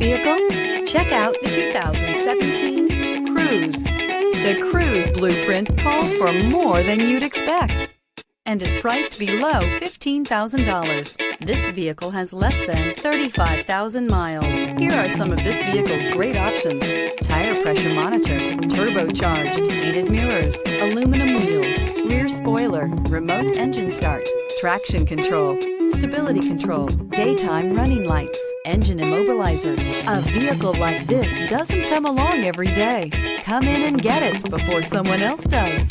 vehicle? Check out the 2017 Cruze. The Cruze blueprint calls for more than you'd expect and is priced below $15,000. This vehicle has less than 35,000 miles. Here are some of this vehicle's great options: tire pressure monitor, turbocharged, heated mirrors, aluminum wheels, rear spoiler, remote engine start, traction control, stability control, daytime running lights, engine immobilizer. A vehicle like this doesn't come along every day. Come in and get it before someone else does.